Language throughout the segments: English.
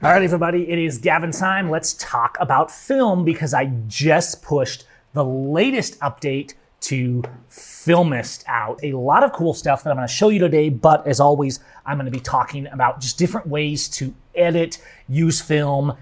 All right, everybody, it is Gavin's time. Let's talk about film because I just pushed the latest update to Filmist out. A lot of cool stuff that I'm going to show you today, but as always, I'm going to be talking about just different ways to edit, use film,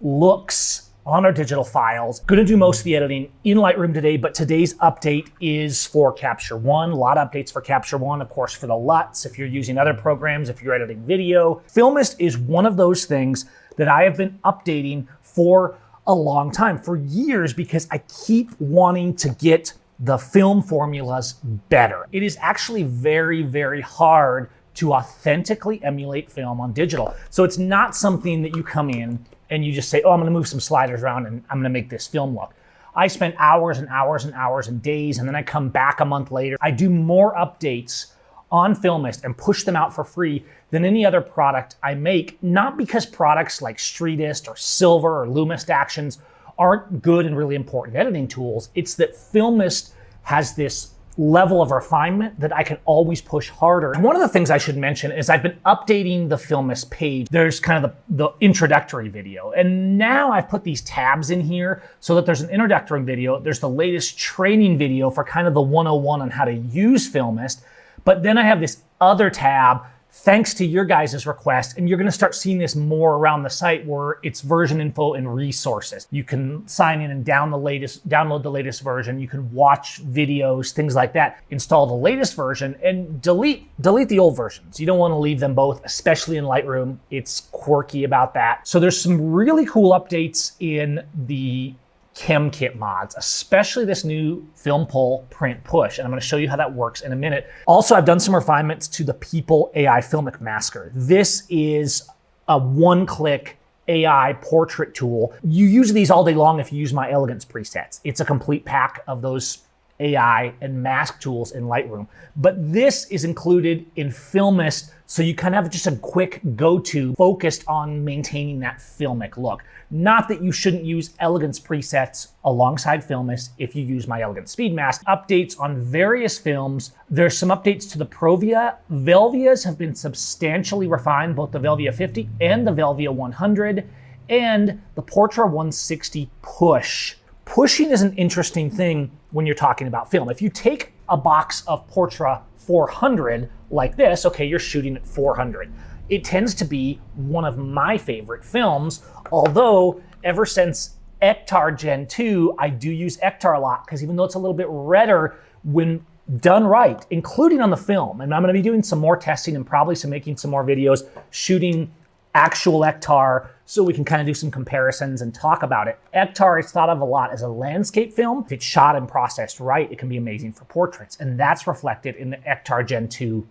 looks on our digital files. Going to do most of the editing in Lightroom today, but today's update is for Capture One. A lot of updates for Capture One, of course, for the LUTs. If you're using other programs, if you're editing video, Filmist is one of those things that I have been updating for a long time, for years, because I keep wanting to get the film formulas better. It is actually very, very hard to authentically emulate film on digital. So it's not something that you come in and you just say, oh, I'm gonna move some sliders around and I'm gonna make this film look. I spent hours and hours and hours and days, and then I come back a month later. I do more updates on Filmist and push them out for free than any other product I make, not because products like Streetist or Silver or Lumist Actions aren't good and really important editing tools. It's that Filmist has this level of refinement that I can always push harder. And one of the things I should mention is I've been updating the Filmist page. There's kind of the introductory video. And now I've put these tabs in here so that there's an introductory video. There's the latest training video for kind of the 101 on how to use Filmist. But then I have this other tab thanks to your guys' request, and you're gonna start seeing this more around the site where it's version info and resources. You can sign in and download the latest version. You can watch videos, things like that, install the latest version, and delete the old versions. You don't wanna leave them both, especially in Lightroom. It's quirky about that. So there's some really cool updates in the ChemKit mods, especially this new film pull print push. And I'm gonna show you how that works in a minute. Also, I've done some refinements to the People AI Filmic Masker. This is a one-click AI portrait tool. You use these all day long if you use my Elegance presets. It's a complete pack of those AI and mask tools in Lightroom. But this is included in Filmist, so you kind of have just a quick go-to focused on maintaining that filmic look. Not that you shouldn't use Elegance presets alongside Filmist if you use my Elegance Speed Mask. Updates on various films. There's some updates to the Provia. Velvias have been substantially refined, both the Velvia 50 and the Velvia 100, and the Portra 160 push. Pushing is an interesting thing when you're talking about film. If you take a box of Portra 400 like this, okay, you're shooting at 400. It tends to be one of my favorite films, although ever since Ektar Gen 2, I do use Ektar a lot because even though it's a little bit redder, when done right, including on the film, and I'm gonna be doing some more testing and probably making some more videos shooting actual Ektar so we can kind of do some comparisons and talk about it. Ektar is thought of a lot as a landscape film. If it's shot and processed right, it can be amazing for portraits. And that's reflected in the Ektar Gen 2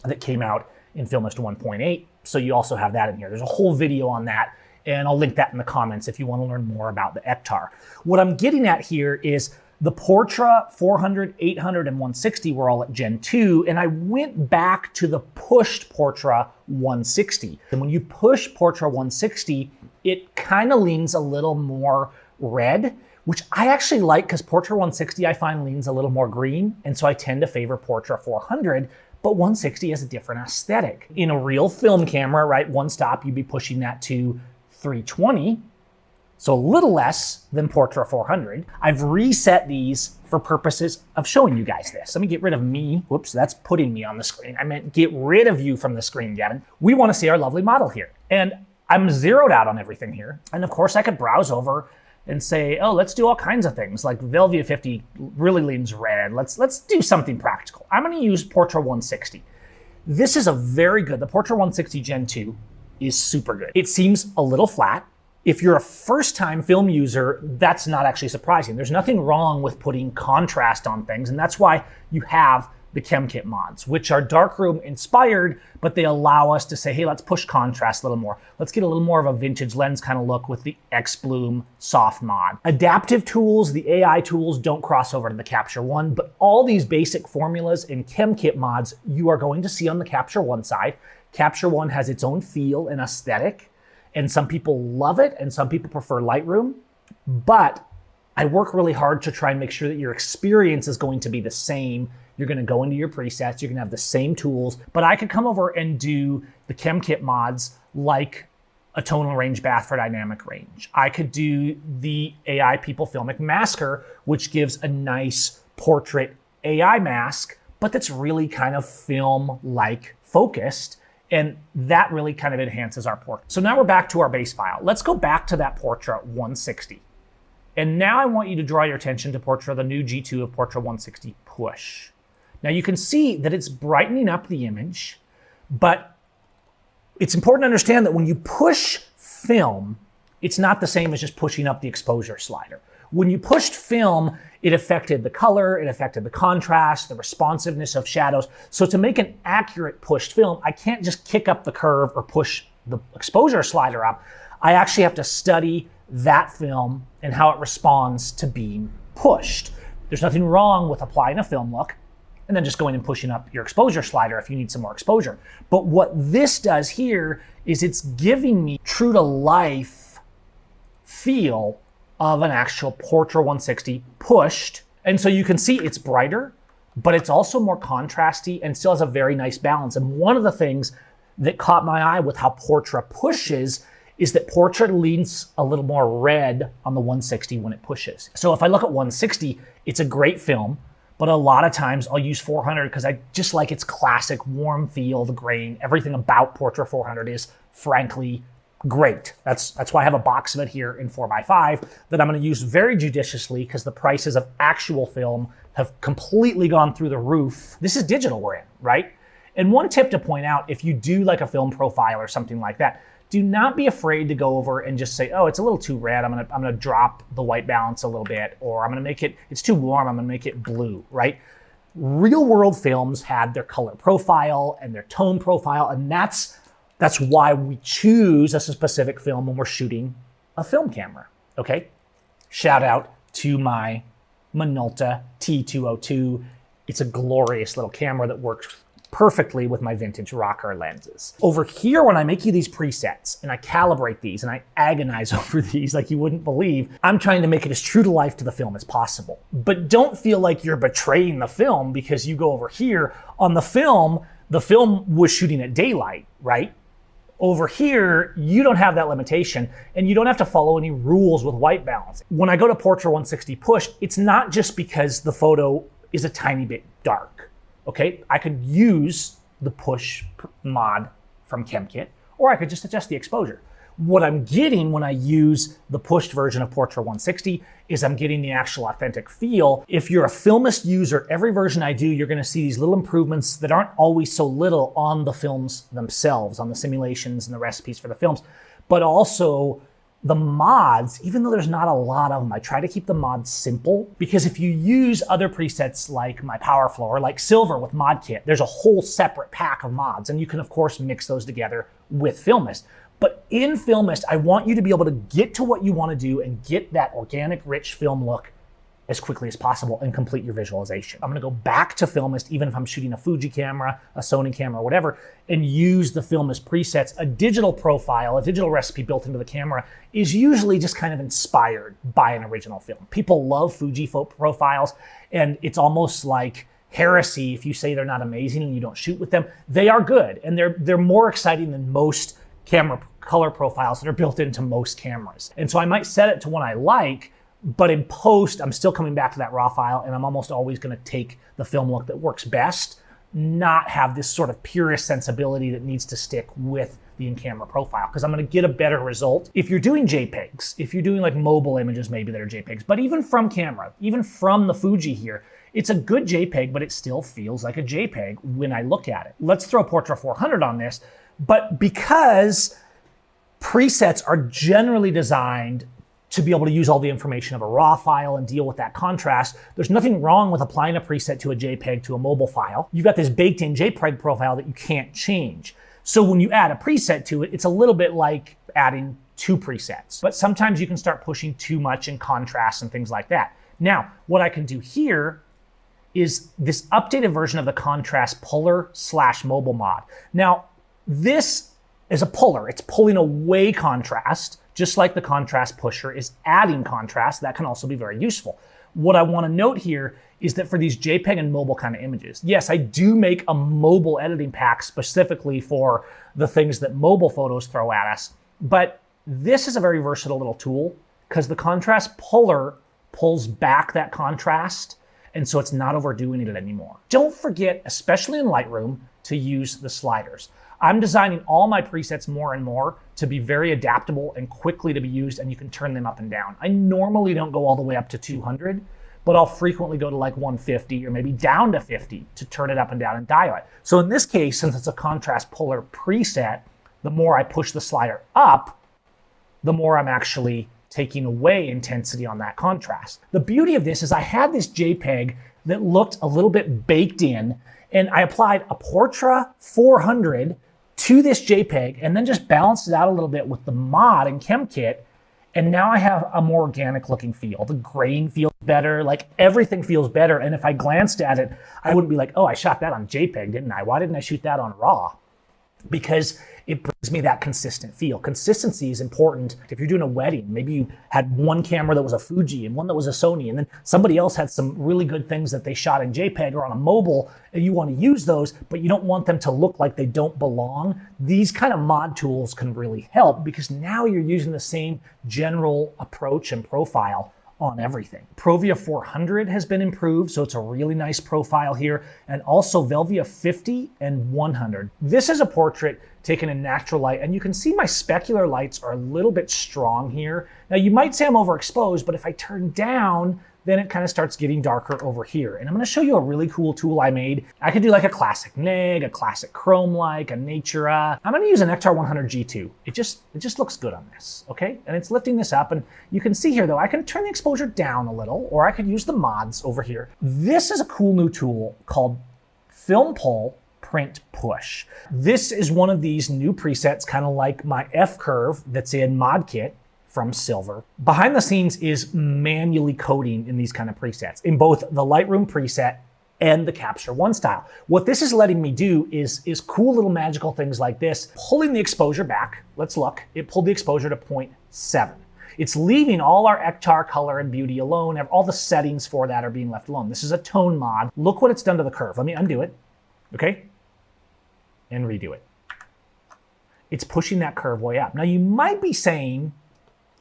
that came out in Filmist 1.8. So you also have that in here. There's a whole video on that, and I'll link that in the comments if you want to learn more about the Ektar. What I'm getting at here is the Portra 400, 800, and 160 were all at Gen 2, and I went back to the pushed Portra 160. And when you push Portra 160, it kind of leans a little more red, which I actually like because Portra 160 I find leans a little more green, and so I tend to favor Portra 400, but 160 has a different aesthetic. In a real film camera, right, one stop, you'd be pushing that to 320, so a little less than Portra 400. I've reset these for purposes of showing you guys this. Let me get rid of me. Whoops, that's putting me on the screen. I meant get rid of you from the screen, Gavin. We want to see our lovely model here. And I'm zeroed out on everything here. And of course I could browse over and say, oh, let's do all kinds of things. Like Velvia 50 really leans red. Let's do something practical. I'm gonna use Portra 160. This is a very good, the Portra 160 Gen 2 is super good. It seems a little flat. If you're a first-time film user, that's not actually surprising. There's nothing wrong with putting contrast on things, and that's why you have the ChemKit mods, which are darkroom inspired, but they allow us to say, hey, let's push contrast a little more. Let's get a little more of a vintage lens kind of look with the X-Bloom soft mod. Adaptive tools, the AI tools don't cross over to the Capture One, but all these basic formulas and ChemKit mods you are going to see on the Capture One side. Capture One has its own feel and aesthetic, and some people love it and some people prefer Lightroom, but I work really hard to try and make sure that your experience is going to be the same. You're gonna go into your presets, you're gonna have the same tools, but I could come over and do the ChemKit mods like a tonal range bath for dynamic range. I could do the AI People Filmic Masker, which gives a nice portrait AI mask, but that's really kind of film-like focused. And that really kind of enhances our portrait. So now we're back to our base file. Let's go back to that Portra 160. And now I want you to draw your attention to Portra, the new G2 of Portra 160 Push. Now you can see that it's brightening up the image, but it's important to understand that when you push film, it's not the same as just pushing up the exposure slider. When you pushed film, it affected the color, it affected the contrast, the responsiveness of shadows. So to make an accurate pushed film, I can't just kick up the curve or push the exposure slider up. I actually have to study that film and how it responds to being pushed. There's nothing wrong with applying a film look and then just going and pushing up your exposure slider if you need some more exposure. But what this does here is it's giving me true to life feel of an actual Portra 160 pushed. And so you can see it's brighter, but it's also more contrasty and still has a very nice balance. And one of the things that caught my eye with how Portra pushes is that Portra leans a little more red on the 160 when it pushes. So if I look at 160, it's a great film, but a lot of times I'll use 400 because I just like its classic warm feel, the grain, everything about Portra 400 is frankly great. That's why I have a box of it here in 4x5 that I'm going to use very judiciously because the prices of actual film have completely gone through the roof. This is digital we're in, right? And one tip to point out, if you do like a film profile or something like that, do not be afraid to go over and just say, oh, it's a little too red. I'm gonna drop the white balance a little bit, or I'm gonna make it, it's too warm, I'm gonna make it blue, right? Real world films had their color profile and their tone profile, and that's why we choose a specific film when we're shooting a film camera, okay? Shout out to my Minolta T202. It's a glorious little camera that works perfectly with my vintage rocker lenses. Over here, when I make you these presets and I calibrate these and I agonize over these like you wouldn't believe, I'm trying to make it as true to life to the film as possible. But don't feel like you're betraying the film because you go over here. On the film was shooting at daylight, right? Over here, you don't have that limitation and you don't have to follow any rules with white balance. When I go to Portra 160 Push, it's not just because the photo is a tiny bit dark. Okay, I could use the push mod from ChemKit, or I could just adjust the exposure. What I'm getting when I use the pushed version of Portra 160 is I'm getting the actual authentic feel. If you're a Filmist user, every version I do, you're gonna see these little improvements that aren't always so little on the films themselves, on the simulations and the recipes for the films, but also the mods, even though there's not a lot of them, I try to keep the mods simple because if you use other presets like my PowerFlow or like Silver with ModKit, there's a whole separate pack of mods and you can of course mix those together with Filmist. But in Filmist, I want you to be able to get to what you want to do and get that organic, rich film look as quickly as possible and complete your visualization. I'm gonna go back to Filmist, even if I'm shooting a Fuji camera, a Sony camera, whatever, and use the Filmist presets. A digital profile, a digital recipe built into the camera is usually just kind of inspired by an original film. People love Fuji profiles, and it's almost like heresy if you say they're not amazing and you don't shoot with them. They are good, and they're more exciting than most camera color profiles that are built into most cameras. And so I might set it to one I like, but in post, I'm still coming back to that raw file and I'm almost always gonna take the film look that works best, not have this sort of purist sensibility that needs to stick with the in-camera profile, because I'm gonna get a better result. If you're doing JPEGs, if you're doing like mobile images maybe that are JPEGs, but even from camera, even from the Fuji here, it's a good JPEG, but it still feels like a JPEG when I look at it. Let's throw Portra 400 on this, but because presets are generally designed to be able to use all the information of a raw file and deal with that contrast, there's nothing wrong with applying a preset to a JPEG to a mobile file. You've got this baked in JPEG profile that you can't change. So when you add a preset to it, it's a little bit like adding two presets. But sometimes you can start pushing too much in contrast and things like that. Now, what I can do here is this updated version of the contrast puller/mobile mod. Now, this is a puller. It's pulling away contrast, just like the contrast pusher is adding contrast. That can also be very useful. What I want to note here is that for these JPEG and mobile kind of images, yes, I do make a mobile editing pack specifically for the things that mobile photos throw at us, But this is a very versatile little tool because the contrast puller pulls back that contrast, and so it's not overdoing it anymore. Don't forget, especially in Lightroom, to use the sliders. I'm designing all my presets more and more to be very adaptable and quickly to be used, and you can turn them up and down. I normally don't go all the way up to 200, but I'll frequently go to like 150 or maybe down to 50 to turn it up and down and dial it. So in this case, since it's a contrast puller preset, the more I push the slider up, the more I'm actually taking away intensity on that contrast. The beauty of this is I had this JPEG that looked a little bit baked in, and I applied a Portra 400 to this JPEG and then just balanced it out a little bit with the mod and ChemKit. And now I have a more organic looking feel. The grain feels better, like everything feels better. And if I glanced at it, I wouldn't be like, oh, I shot that on JPEG, didn't I? Why didn't I shoot that on RAW? Because it brings me that consistent feel. Consistency is important. If you're doing a wedding, maybe you had one camera that was a Fuji and one that was a Sony, and then somebody else had some really good things that they shot in JPEG or on a mobile, and you want to use those, but you don't want them to look like they don't belong. These kind of mod tools can really help because now you're using the same general approach and profile on everything. Provia 400 has been improved, so it's a really nice profile here, and also Velvia 50 and 100. This is a portrait taken in natural light, and you can see my specular lights are a little bit strong here. Now you might say I'm overexposed, but if I turn down, then it kind of starts getting darker over here. And I'm gonna show you a really cool tool I made. I could do like a classic neg, a classic chrome like, a Natura. I'm gonna use an Ektar 100 G2. It just looks good on this, okay? And it's lifting this up, and you can see here though, I can turn the exposure down a little, or I could use the mods over here. This is a cool new tool called Film Pull Print Push. This is one of these new presets, kind of like my F curve that's in ModKit from Silver. Behind the scenes is manually coding in these kind of presets, in both the Lightroom preset and the Capture One style. What this is letting me do is cool little magical things like this, pulling the exposure back. Let's look. It pulled the exposure to 0.7. It's leaving all our Ektar color and beauty alone. All the settings for that are being left alone. This is a tone mod. Look what it's done to the curve. Let me undo it, okay? And redo it. It's pushing that curve way up. Now you might be saying,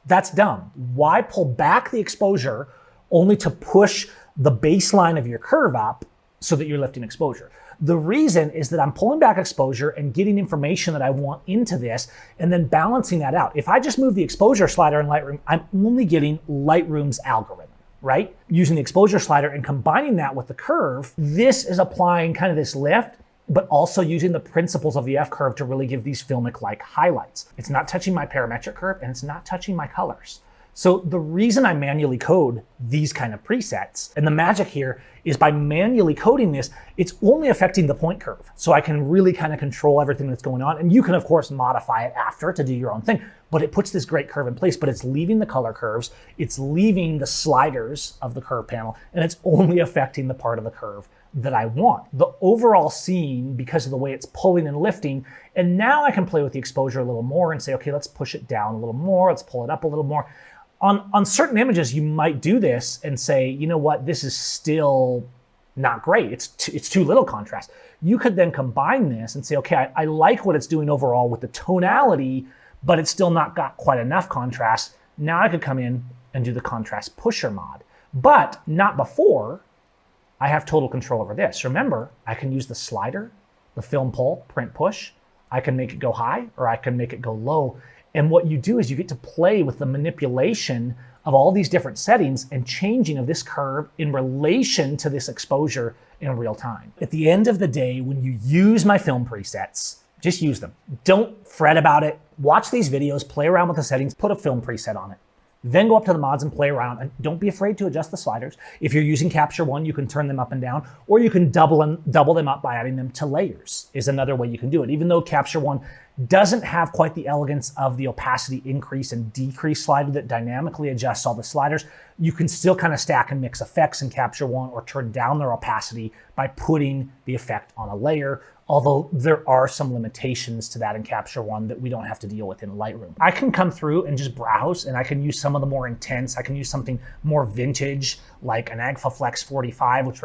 that's dumb. Why pull back the exposure only to push the baseline of your curve up so that you're lifting exposure? The reason is that I'm pulling back exposure and getting information that I want into this and then balancing that out. If I just move the exposure slider in Lightroom, I'm only getting Lightroom's algorithm, right? Using the exposure slider and combining that with the curve, this is applying kind of this lift, but also using the principles of the F curve to really give these filmic-like highlights. It's not touching my parametric curve, and it's not touching my colors. So the reason I manually code these kind of presets, and the magic here is by manually coding this, it's only affecting the point curve. So I can really kind of control everything that's going on, and you can of course modify it after to do your own thing, but it puts this great curve in place, but it's leaving the color curves, it's leaving the sliders of the curve panel, and it's only affecting the part of the curve that I want. The overall scene, because of the way it's pulling and lifting, and now I can play with the exposure a little more and say, okay, let's push it down a little more, let's pull it up a little more. On certain images, you might do this and say, you know what, this is still not great. It's too little contrast. You could then combine this and say, okay, I like what it's doing overall with the tonality, but it's still not got quite enough contrast. Now I could come in and do the contrast pusher mod, but not before I have total control over this. Remember, I can use the slider, the film pull, print push. I can make it go high or I can make it go low. And what you do is you get to play with the manipulation of all these different settings and changing of this curve in relation to this exposure in real time. At the end of the day, when you use my film presets, just use them. Don't fret about it. Watch these videos, play around with the settings, put a film preset on it. Then go up to the mods and play around, and don't be afraid to adjust the sliders. If you're using Capture One, you can turn them up and down, or you can double them up by adding them to layers is another way you can do it. Even though Capture One doesn't have quite the elegance of the opacity increase and decrease slider that dynamically adjusts all the sliders, you can still kind of stack and mix effects in Capture One or turn down their opacity by putting the effect on a layer, although there are some limitations to that in Capture One that we don't have to deal with in Lightroom. I can come through and just browse, and I can use some of the more intense. I can use something more vintage, like an Agfaflex 45, which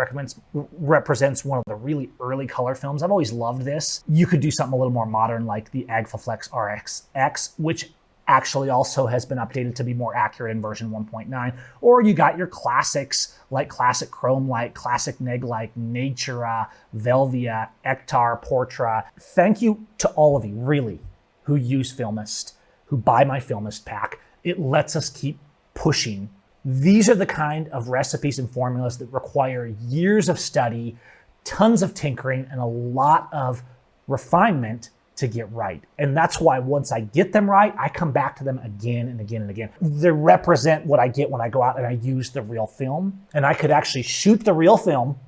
represents one of the really early color films. I've always loved this. You could do something a little more modern, like the Agfaflex RXX, which actually also has been updated to be more accurate in version 1.9. Or you got your classics like Classic Chrome Light, Classic Neg Light, Natura, Velvia, Ektar, Portra. Thank you to all of you, really, who use Filmist, who buy my Filmist pack. It lets us keep pushing. These are the kind of recipes and formulas that require years of study, tons of tinkering, and a lot of refinement to get right. And that's why once I get them right, I come back to them again and again and again. They represent what I get when I go out and I use the real film. And I could actually shoot the real film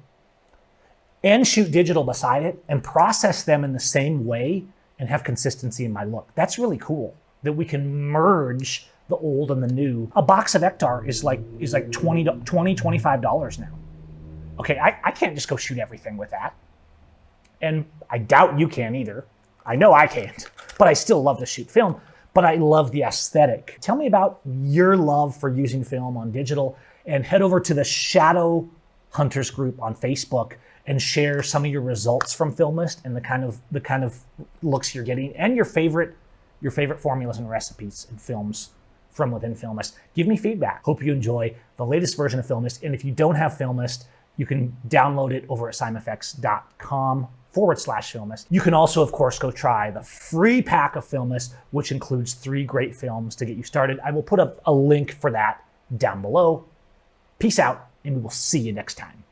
and shoot digital beside it and process them in the same way and have consistency in my look. That's really cool that we can merge the old and the new. A box of Ektar is like $20, $25 now. Okay, I can't just go shoot everything with that. And I doubt you can either. I know I can't, but I still love to shoot film, but I love the aesthetic. Tell me about your love for using film on digital, and head over to the Shadow Hunters group on Facebook and share some of your results from Filmist and the kind of looks you're getting, and your favorite formulas and recipes and films from within Filmist. Give me feedback. Hope you enjoy the latest version of Filmist. And if you don't have Filmist, you can download it over at simfx.com/Filmist. You can also, of course, go try the free pack of Filmist, which includes 3 great films to get you started. I will put up a link for that down below. Peace out, and we will see you next time.